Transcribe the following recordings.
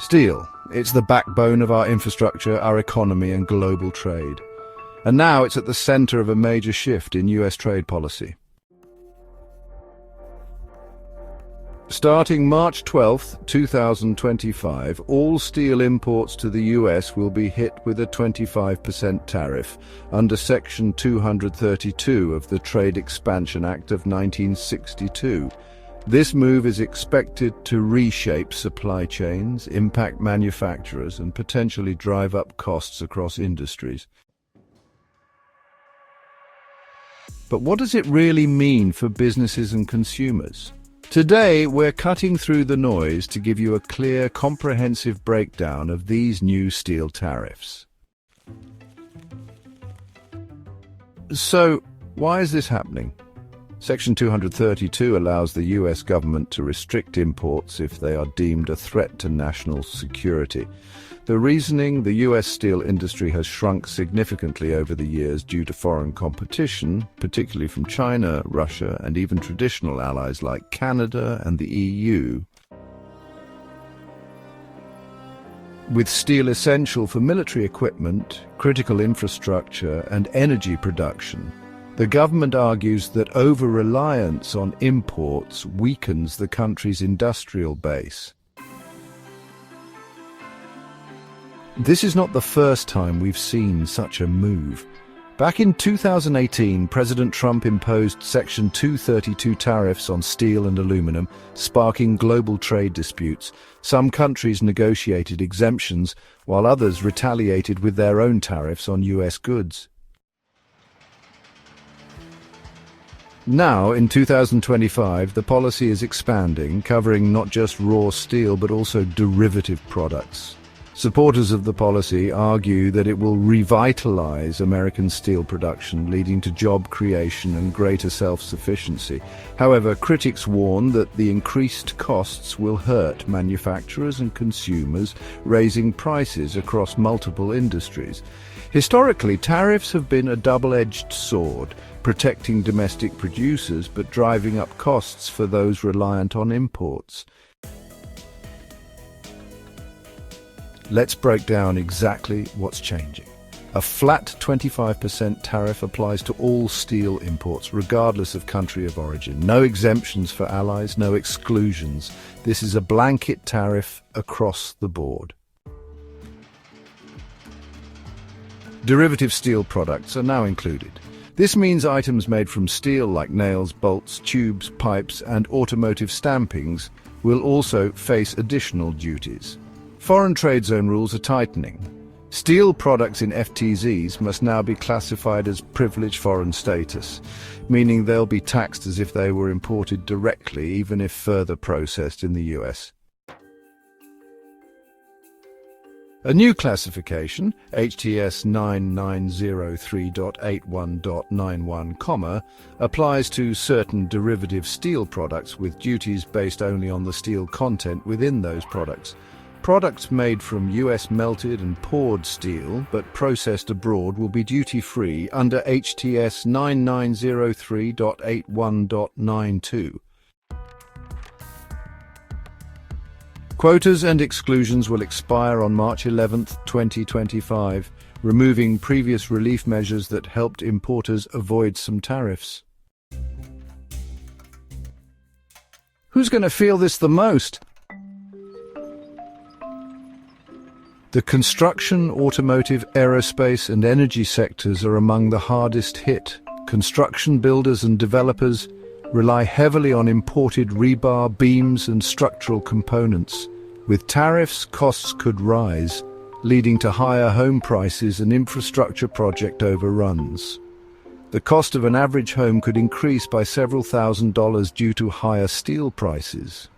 Steel. It's the backbone of our infrastructure, our economy and global trade. And now it's at the center of a major shift in US trade policy. Starting March 12, 2025, all steel imports to the US will be hit with a 25% tariff under Section 232 of the Trade Expansion Act of 1962. This move is expected to reshape supply chains, impact manufacturers, and potentially drive up costs across industries. But what does it really mean for businesses and consumers? Today, we're cutting through the noise to give you a clear, comprehensive breakdown of these new steel tariffs. So, why is this happening? Section 232 allows the US government to restrict imports if they are deemed a threat to national security. The reasoning: the US steel industry has shrunk significantly over the years due to foreign competition, particularly from China, Russia, and even traditional allies like Canada and the EU. With steel essential for military equipment, critical infrastructure, and energy production, the government argues that over-reliance on imports weakens the country's industrial base. This is not the first time we've seen such a move. Back in 2018, President Trump imposed Section 232 tariffs on steel and aluminum, sparking global trade disputes. Some countries negotiated exemptions, while others retaliated with their own tariffs on US goods. Now, in 2025, the policy is expanding, covering not just raw steel but also derivative products. Supporters of the policy argue that it will revitalize American steel production, leading to job creation and greater self-sufficiency. However, critics warn that the increased costs will hurt manufacturers and consumers, raising prices across multiple industries. Historically, tariffs have been a double-edged sword, protecting domestic producers but driving up costs for those reliant on imports. Let's break down exactly what's changing. A flat 25% tariff applies to all steel imports, regardless of country of origin. No exemptions for allies, no exclusions. This is a blanket tariff across the board. Derivative steel products are now included. This means items made from steel like nails, bolts, tubes, pipes, and automotive stampings will also face additional duties. Foreign trade zone rules are tightening. Steel products in FTZs must now be classified as privileged foreign status, meaning they'll be taxed as if they were imported directly, even if further processed in the US. A new classification, HTS 9903.81.91, applies to certain derivative steel products with duties based only on the steel content within those products. Products made from US melted and poured steel but processed abroad will be duty-free under HTS 9903.81.92. Quotas and exclusions will expire on March 11, 2025, removing previous relief measures that helped importers avoid some tariffs. Who's going to feel this the most? The construction, automotive, aerospace, and energy sectors are among the hardest hit. Construction builders and developers rely heavily on imported rebar, beams, and structural components. With tariffs, costs could rise, leading to higher home prices and infrastructure project overruns. The cost of an average home could increase by several $1,000s due to higher steel prices.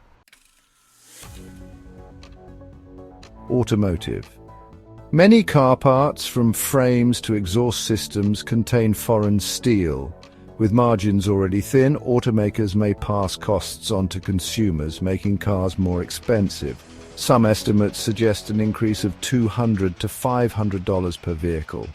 Automotive. Many car parts, from frames to exhaust systems, contain foreign steel. With margins already thin, automakers may pass costs on to consumers, making cars more expensive. Some estimates suggest an increase of $200 to $500 per vehicle.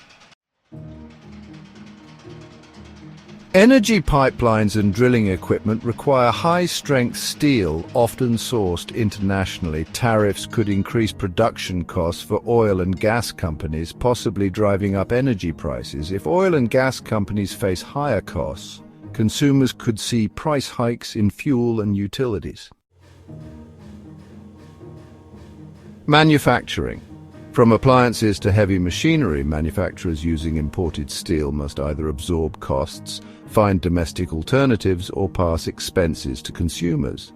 Energy pipelines and drilling equipment require high-strength steel, often sourced internationally. Tariffs could increase production costs for oil and gas companies, possibly driving up energy prices. If oil and gas companies face higher costs, consumers could see price hikes in fuel and utilities. Manufacturing. From appliances to heavy machinery, manufacturers using imported steel must either absorb costs, find domestic alternatives, or pass expenses to consumers.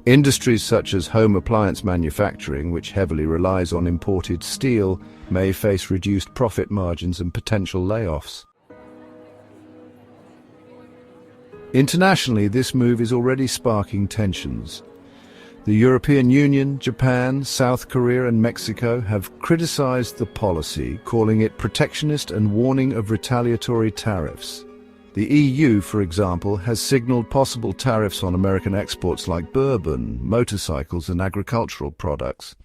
Industries such as home appliance manufacturing, which heavily relies on imported steel, may face reduced profit margins and potential layoffs. Internationally, this move is already sparking tensions. The European Union, Japan, South Korea and Mexico have criticized the policy, calling it protectionist and warning of retaliatory tariffs. The EU, for example, has signaled possible tariffs on American exports like bourbon, motorcycles and agricultural products.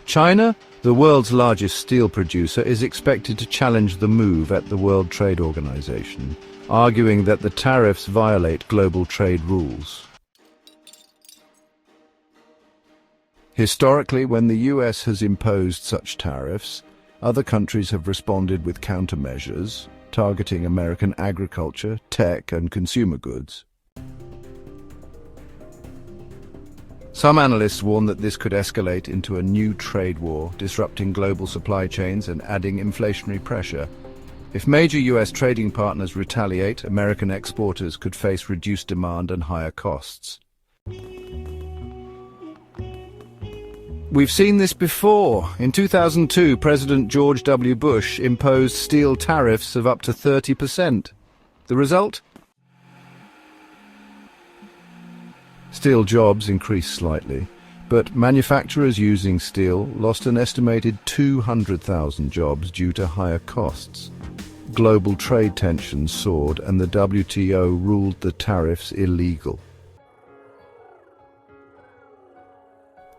China, the world's largest steel producer, is expected to challenge the move at the World Trade Organization, arguing that the tariffs violate global trade rules. Historically, when the US has imposed such tariffs, other countries have responded with countermeasures, targeting American agriculture, tech, and consumer goods. Some analysts warn that this could escalate into a new trade war, disrupting global supply chains and adding inflationary pressure. If major US trading partners retaliate, American exporters could face reduced demand and higher costs. We've seen this before. In 2002, President George W. Bush imposed steel tariffs of up to 30%. The result? Steel jobs increased slightly, but manufacturers using steel lost an estimated 200,000 jobs due to higher costs. Global trade tensions soared and the WTO ruled the tariffs illegal.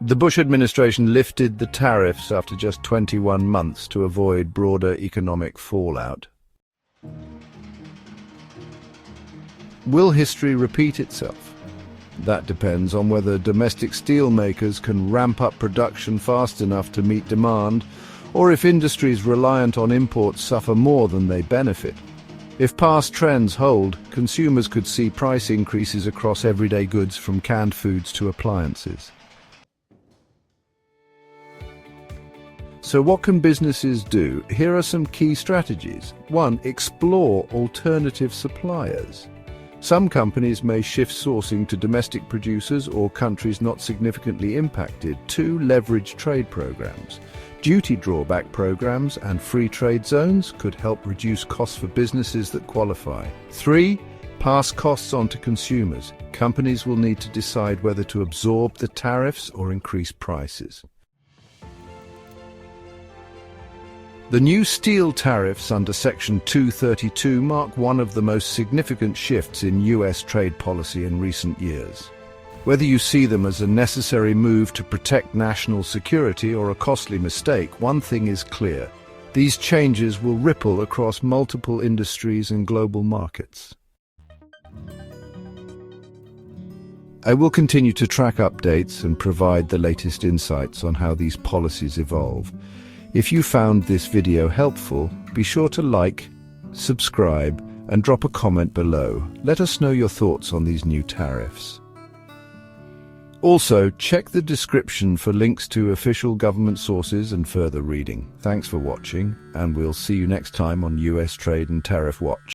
The Bush administration lifted the tariffs after just 21 months to avoid broader economic fallout. Will history repeat itself? That depends on whether domestic steel makers can ramp up production fast enough to meet demand, or if industries reliant on imports suffer more than they benefit. If past trends hold, consumers could see price increases across everyday goods from canned foods to appliances. So what can businesses do? Here are some key strategies. 1. Explore alternative suppliers. Some companies may shift sourcing to domestic producers or countries not significantly impacted. 2. Leverage trade programs. Duty drawback programs and free trade zones could help reduce costs for businesses that qualify. 3. Pass costs on to consumers. Companies will need to decide whether to absorb the tariffs or increase prices. The new steel tariffs under Section 232 mark one of the most significant shifts in US trade policy in recent years. Whether you see them as a necessary move to protect national security or a costly mistake, one thing is clear: these changes will ripple across multiple industries and global markets. I will continue to track updates and provide the latest insights on how these policies evolve. If you found this video helpful, be sure to like, subscribe, and drop a comment below. Let us know your thoughts on these new tariffs. Also, check the description for links to official government sources and further reading. Thanks for watching, and we'll see you next time on US Trade and Tariff Watch.